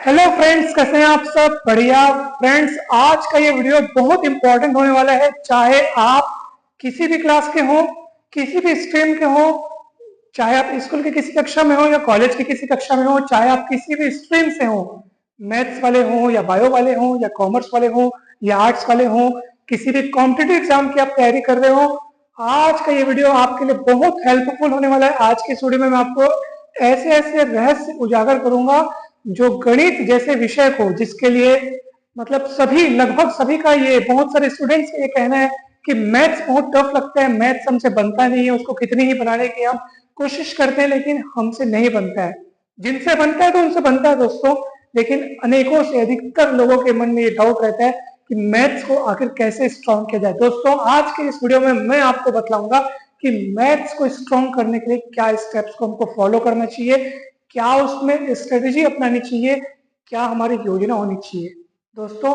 Hello friends, कैसे हैं आप सब? बढ़िया। फ्रेंड्स, आज का ये वीडियो बहुत इंपॉर्टेंट होने वाला है। चाहे आप किसी भी क्लास के हो, किसी भी स्ट्रीम के हो, चाहे आप स्कूल की किसी कक्षा में हो या कॉलेज की किसी कक्षा में हो, चाहे आप किसी भी स्ट्रीम से हो, मैथ्स वाले हो या बायो वाले हो या कॉमर्स वाले हो या आर्ट्स वाले हो, किसी भी कॉम्पिटिटिव एग्जाम की आप तैयारी कर रहे हो, आज का ये वीडियो आपके लिए बहुत हेल्पफुल होने वाला है। आज की इस वीडियो में मैं आपको ऐसे ऐसे रहस्य उजागर करूंगा जो गणित जैसे विषय को, जिसके लिए मतलब सभी, लगभग सभी का, ये बहुत सारे स्टूडेंट्स का ये कहना है कि मैथ्स बहुत टफ लगता है, मैथ्स हमसे बनता नहीं है, उसको कितनी ही बनाने की हम कोशिश करते हैं लेकिन हमसे नहीं बनता है। जिनसे बनता है तो उनसे बनता है दोस्तों, लेकिन अनेकों से अधिकतर लोगों के मन में ये डाउट रहता है कि मैथ्स को आखिर कैसे स्ट्रॉन्ग किया जाए। दोस्तों, आज के इस वीडियो में मैं आपको बतलाऊंगा कि मैथ्स को स्ट्रॉन्ग करने के लिए क्या स्टेप्स को हमको फॉलो करना चाहिए, क्या उसमें स्ट्रेटेजी अपनानी चाहिए, क्या हमारी योजना होनी चाहिए। दोस्तों,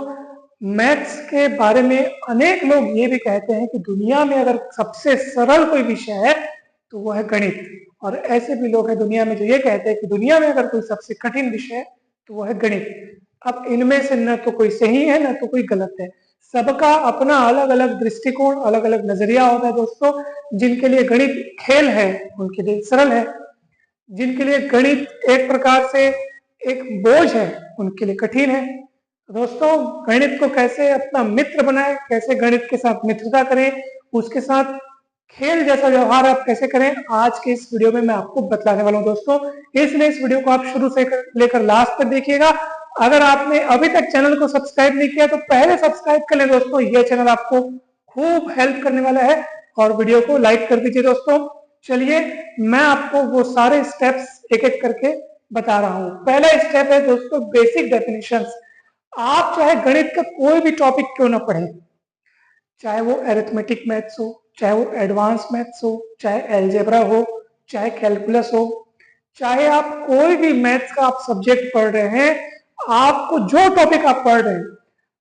मैथ्स के बारे में अनेक लोग ये भी कहते हैं कि दुनिया में अगर सबसे सरल कोई विषय है तो वो है गणित, और ऐसे भी लोग हैं दुनिया में जो ये कहते हैं कि दुनिया में अगर कोई सबसे कठिन विषय है तो वो है गणित। अब इनमें से न तो कोई सही है न तो कोई गलत है, सबका अपना अलग अलग दृष्टिकोण, अलग अलग नजरिया होता है। दोस्तों, जिनके लिए गणित खेल है उनके लिए सरल है, जिनके लिए गणित एक प्रकार से एक बोझ है उनके लिए कठिन है। दोस्तों, गणित को कैसे अपना मित्र बनाएं, कैसे गणित के साथ मित्रता करें, उसके साथ खेल जैसा व्यवहार आप कैसे करें, आज के इस वीडियो में मैं आपको बतलाने वाला हूं। दोस्तों, इसलिए इस वीडियो को आप शुरू से लेकर लास्ट तक देखिएगा। अगर आपने अभी तक चैनल को सब्सक्राइब नहीं किया तो पहले सब्सक्राइब कर लें दोस्तों, यह चैनल आपको खूब हेल्प करने वाला है, और वीडियो को लाइक कर दीजिए। दोस्तों, चलिए मैं आपको वो सारे स्टेप्स एक एक करके बता रहा हूं। पहला स्टेप है दोस्तों, बेसिक डेफिनेशंस। आप चाहे गणित का कोई भी टॉपिक क्यों ना पढ़े, चाहे वो एरिथमेटिक मैथ्स हो, चाहे वो एडवांस मैथ्स हो, चाहे एलजेब्रा हो, चाहे कैलकुलस हो, चाहे आप कोई भी मैथ्स का आप सब्जेक्ट पढ़ रहे हैं, आपको जो टॉपिक आप पढ़ रहे हैं,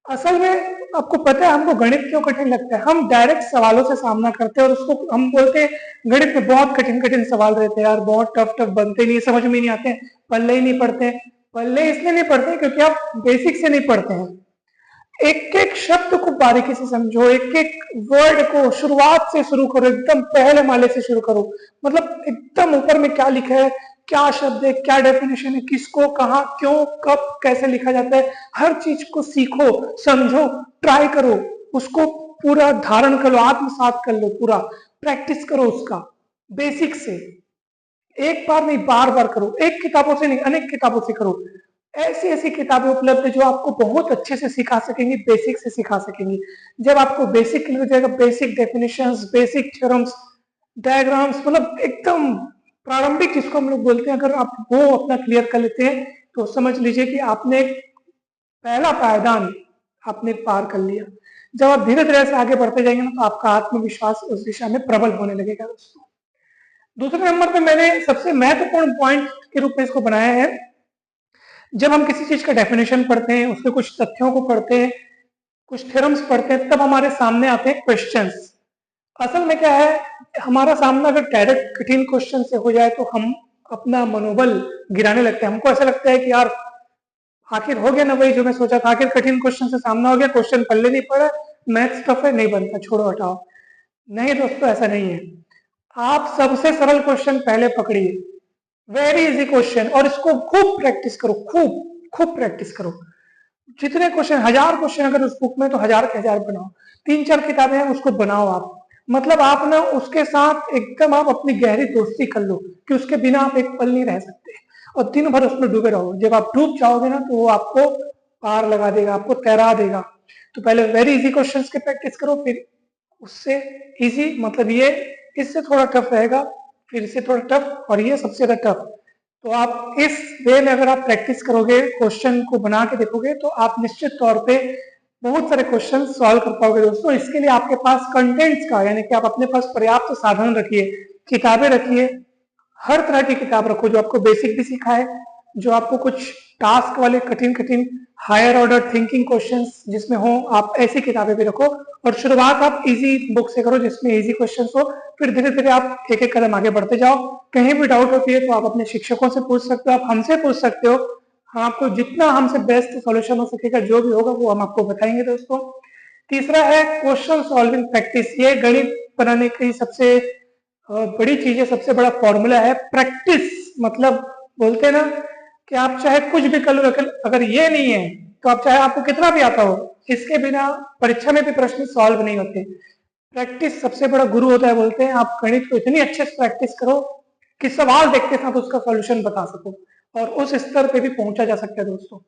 असल में आपको पता है हमको गणित क्यों कठिन लगता है? हम डायरेक्ट सवालों से सामना करते हैं और उसको हम बोलते हैं गणित में बहुत कठिन कठिन सवाल रहते हैं यार, बहुत टफ टफ बनते नहीं, समझ में नहीं आते हैं, पल्ले ही नहीं पड़ते हैं। पल्ले इसलिए नहीं पड़ते क्योंकि आप बेसिक से नहीं पढ़ते हैं। एक एक शब्द को बारीकी से समझो, एक एक वर्ड को शुरुआत से शुरू करो, एकदम पहले माले से शुरू करो, मतलब एकदम ऊपर में क्या लिखा है, क्या शब्द है, क्या डेफिनेशन है, किसको, कहाँ, क्यों, कब, कैसे लिखा जाता है, हर चीज को सीखो, समझो, ट्राई करो, उसको पूरा धारण कर लो, आत्मसात कर लो, पूरा प्रैक्टिस करो उसका बेसिक से। एक बार नहीं, बार बार करो, एक किताबों से नहीं, अनेक किताबों से करो। ऐसी ऐसी किताबें उपलब्ध है जो आपको बहुत अच्छे से सिखा सकेंगी, बेसिक से सिखा सकेंगी। जब आपको बेसिक क्लियर हो जाएगा, basic definitions, basic theorems, diagrams, मतलब एकदम प्रारंभिक जिसको हम लोग बोलते हैं, अगर आप वो अपना क्लियर कर लेते हैं तो समझ लीजिए कि आपने पहला पायदान आपने पार कर लिया। जब आप धीरे धीरे से आगे बढ़ते जाएंगे ना तो आपका आत्मविश्वास उस दिशा में प्रबल होने लगेगा। दोस्तों, दूसरे नंबर पे मैंने सबसे महत्वपूर्ण पॉइंट के रूप में इसको बनाया है, जब हम किसी चीज का डेफिनेशन पढ़ते हैं, उसके कुछ तथ्यों को पढ़ते हैं, कुछ थ्योरम्स पढ़ते हैं, तब हमारे सामने आते हैं क्वेश्चंस। असल में क्या है, हमारा सामना अगर डायरेक्ट कठिन क्वेश्चन से हो जाए तो हम अपना मनोबल गिराने लगते हैं। हमको ऐसा लगता है कि यार आखिर हो गया ना वही जो मैं सोचा था, आखिर कठिन क्वेश्चन से सामना हो गया, क्वेश्चन पल्ले नहीं पड़ा, मैथ्स टफ है, नहीं बनता, छोड़ो हटाओ। नहीं दोस्तों, ऐसा नहीं है। आप सबसे सरल क्वेश्चन पहले पकड़िए, वेरी इजी क्वेश्चन, और इसको खूब प्रैक्टिस करो, खूब खूब प्रैक्टिस करो। जितने क्वेश्चन, 1000 क्वेश्चन अगर उस बुक में, तो 1000 के 1000 बनाओ। 3-4 किताबें हैं, उसको बनाओ आप, मतलब आप ना उसके साथ एकदम आप अपनी गहरी दोस्ती कर लो कि उसके बिना आप एक पल नहीं रह सकते, और दिन भर उसमें डूबे रहो। जब आप डूब जाओगे ना तो वो आपको पार लगा देगा, आपको तैरा देगा। तो पहले वेरी इजी क्वेश्चंस की प्रैक्टिस करो, फिर उससे इजी, मतलब ये इससे थोड़ा टफ रहेगा, फिर इससे थोड़ा टफ, और ये सबसे ज्यादा टफ। तो आप इस वे में अगर आप प्रैक्टिस करोगे, क्वेश्चन को बना के देखोगे, तो आप निश्चित तौर पे बहुत सारे क्वेश्चन सॉल्व कर पाओगे। दोस्तों, इसके लिए आपके पास कंटेंट्स का, यानी कि आप अपने पास पर्याप्त साधन रखिए, किताबें रखिए, हर तरह की किताब रखो जो आपको बेसिक भी सिखाए, जो आपको कुछ टास्क वाले कठिन कठिन हायर ऑर्डर थिंकिंग क्वेश्चंस जिसमें हो, आप ऐसी किताबें भी रखो। और शुरुआत आप इजी बुक से करो जिसमें इजी क्वेश्चंस हो, फिर धीरे धीरे आप एक एक कदम आगे बढ़ते जाओ। कहीं भी डाउट होती है तो आप अपने शिक्षकों से पूछ सकते हो, आप हमसे पूछ सकते हो, हम आपको जितना हमसे बेस्ट सॉल्यूशन हो सकेगा, जो भी होगा वो हम आपको बताएंगे दोस्तों। तीसरा है क्वेश्चन सॉल्विंग प्रैक्टिस। ये गणित बनाने की सबसे बड़ी चीज है, सबसे बड़ा फॉर्मूला है प्रैक्टिस। मतलब बोलते हैं ना कि आप चाहे कुछ भी कर लो, अगर ये नहीं है तो आप चाहे आपको कितना भी आता हो, इसके बिना परीक्षा में भी प्रश्न सॉल्व नहीं होते। प्रैक्टिस सबसे बड़ा गुरु होता है। बोलते हैं आप गणित को इतनी अच्छे से प्रैक्टिस करो कि सवाल देखते साथ उसका सॉल्यूशन बता सको, और उस स्तर पे भी पहुंचा जा सकता है दोस्तों।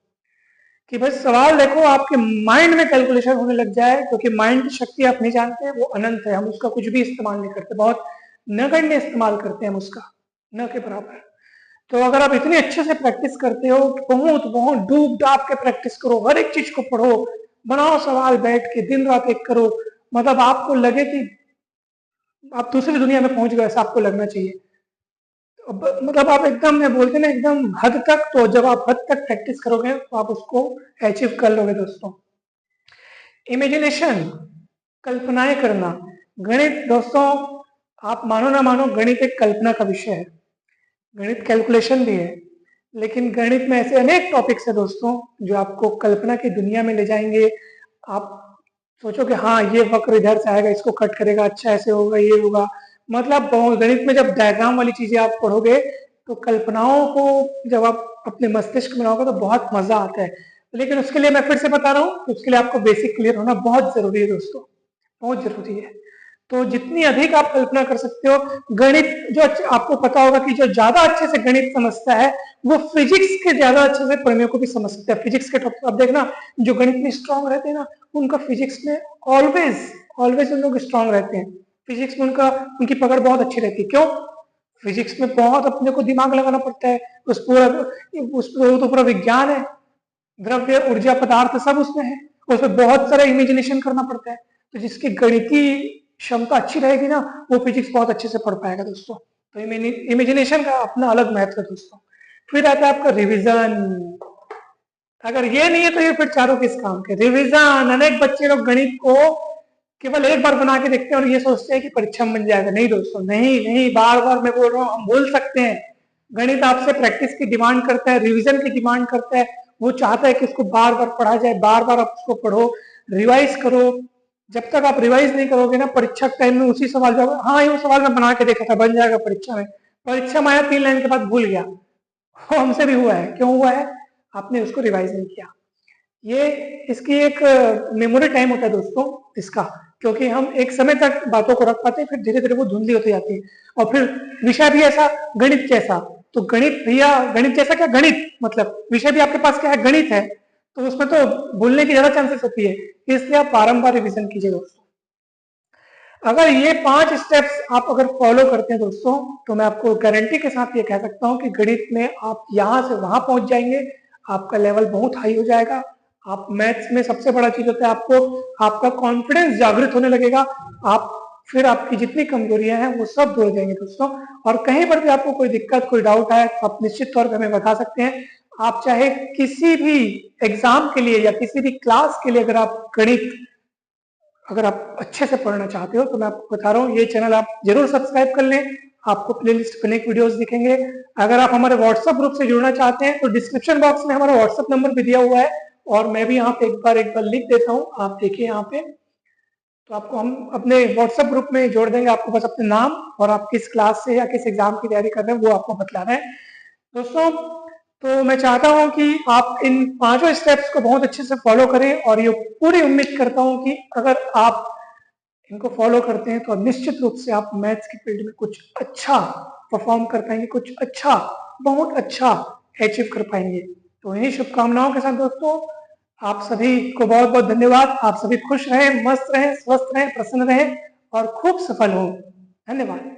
कि बस सवाल देखो, आपके माइंड में कैलकुलेशन होने लग जाए, क्योंकि माइंड की शक्ति आप नहीं जानते, वो अनंत है। हम उसका कुछ भी इस्तेमाल नहीं करते, बहुत नगण्य इस्तेमाल करते हैं हम उसका, न के बराबर। तो अगर आप इतनी अच्छे से प्रैक्टिस करते हो, बहुत बहुत डूब डाब के प्रैक्टिस करो, हर एक चीज को पढ़ो, बनाओ सवाल बैठ के, दिन रात एक करो, मतलब आपको लगे कि आप दूसरी दुनिया में पहुंच गए, ऐसा आपको लगना चाहिए। मतलब आप एकदम बोलते ना एकदम हद तक, तो जब आप हद तक प्रैक्टिस करोगे तो आप उसको अचीव कर लोगे दोस्तों। इमेजिनेशन, कल्पनाएं करना। गणित दोस्तों, आप मानो ना मानो, गणित एक कल्पना का विषय है। गणित कैलकुलेशन भी है, लेकिन गणित में ऐसे अनेक टॉपिक्स है दोस्तों जो आपको कल्पना की दुनिया में ले जाएंगे। आप सोचोगे हाँ ये वक्र इधर से आएगा, इसको कट करेगा, अच्छा ऐसे होगा, ये होगा। मतलब गणित में जब डायग्राम वाली चीजें आप पढ़ोगे तो कल्पनाओं को जब आप अपने मस्तिष्क में लाओगे तो बहुत मजा आता है। लेकिन उसके लिए मैं फिर से बता रहा हूँ, उसके लिए आपको बेसिक क्लियर होना बहुत जरूरी है दोस्तों, बहुत जरूरी है। तो जितनी अधिक आप कल्पना कर सकते हो, गणित जो आपको पता होगा कि जो ज्यादा अच्छे से गणित समझता है वो फिजिक्स के ज्यादा अच्छे से प्रमेयों को भी समझ सकता है। फिजिक्स के टॉपिक आप देखना, जो गणित में स्ट्रांग रहते हैं ना, उनका फिजिक्स में ऑलवेज ऑलवेज उन लोग स्ट्रांग रहते हैं। फिजिक्स में उनकी पकड़ बहुत अच्छी रहती है। क्यों? फिजिक्स में बहुत अपने को दिमाग लगाना पड़ता है। उस तो पूरा विज्ञान है, द्रव्य ऊर्जा पदार्थ सब उसमें है, उसमें बहुत सारा इमेजिनेशन करना पड़ता है। तो जिसकी गणितीय क्षमता अच्छी रहेगी ना, वो फिजिक्स बहुत अच्छे से पढ़ पाएगा दोस्तों। तो इमेजिनेशन का अपना अलग महत्व है दोस्तों। फिर आता है आपका रिविजन। अगर ये नहीं है तो ये फिर चारों किस काम के? रिविजन। अनेक बच्चे लोग गणित को केवल एक बार बना के देखते हैं और ये सोचते हैं कि परीक्षा में बन जाएगा। नहीं दोस्तों, नहीं नहीं, बार बार मैं बोल रहा हूँ, हम बोल सकते हैं। गणित आपसे प्रैक्टिस की डिमांड करता है, रिविजन की डिमांड करता है। वो चाहता है कि इसको बार बार पढ़ा जाए, बार बार आप उसको पढ़ो, रिवाइज करो। जब तक आप रिवाइज नहीं करोगे ना, परीक्षा के टाइम में उसी सवाल जवाब, हाँ ये सवाल मैं बना के देखा था, बन जाएगा परीक्षा में। परीक्षा में आया 3 लाइन के बाद भूल गया। हमसे भी हुआ है। क्यों हुआ है? आपने उसको रिवाइज नहीं किया। ये इसकी एक मेमोरी टाइम होता है दोस्तों इसका, क्योंकि हम एक समय तक बातों को रख पाते हैं, फिर धीरे धीरे वो धुंधली होती जाती है। और फिर विषय भी ऐसा, गणित जैसा। तो गणित भैया, गणित जैसा क्या, गणित मतलब विषय भी आपके पास क्या है, गणित है, तो उसमें तो भूलने की ज्यादा चांसेस होती है। इसलिए आप बारंबार रिविजन कीजिए दोस्तों। अगर ये 5 स्टेप्स आप अगर फॉलो करते हैं दोस्तों, तो मैं आपको गारंटी के साथ ये कह सकता हूं कि गणित में आप यहां से वहां पहुंच जाएंगे। आपका लेवल बहुत हाई हो जाएगा। आप मैथ्स में सबसे बड़ा चीज होता है, आपको आपका कॉन्फिडेंस जागृत होने लगेगा। आप फिर आपकी जितनी कमजोरियां हैं वो सब दूर हो जाएंगे दोस्तों। और कहीं पर भी आपको कोई दिक्कत, कोई डाउट आए तो आप निश्चित तौर पर हमें बता सकते हैं। आप चाहे किसी भी एग्जाम के लिए या किसी भी क्लास के लिए अगर आप अच्छे से पढ़ना चाहते हो, तो मैं आपको बता रहा हूँ ये चैनल आप जरूर सब्सक्राइब कर लें। आपको प्लेलिस्ट पर अनेक वीडियोस दिखेंगे। अगर आप हमारे व्हाट्सएप ग्रुप से जुड़ना चाहते हैं तो डिस्क्रिप्शन बॉक्स में हमारा व्हाट्सएप नंबर भी दिया हुआ है, और मैं भी यहाँ पे एक बार लिख देता हूँ, आप देखिए यहाँ पे। तो आपको हम अपने व्हाट्सएप ग्रुप में जोड़ देंगे। आपको बस अपने नाम और आप किस क्लास से या किस एग्जाम की तैयारी कर रहे हैं वो आपको बतलाना है दोस्तों। तो मैं चाहता हूं कि आप इन 5 स्टेप्स को बहुत अच्छे से फॉलो करें, और ये पूरी उम्मीद करता हूं कि अगर आप इनको फॉलो करते हैं तो निश्चित रूप से आप मैथ्स की फील्ड में कुछ अच्छा परफॉर्म कर पाएंगे, कुछ अच्छा, बहुत अच्छा अचीव कर पाएंगे। तो इन्हीं शुभकामनाओं के साथ दोस्तों, आप सभी को बहुत बहुत धन्यवाद। आप सभी खुश रहें, मस्त रहें, स्वस्थ रहें, प्रसन्न रहें और खूब सफल हों। धन्यवाद।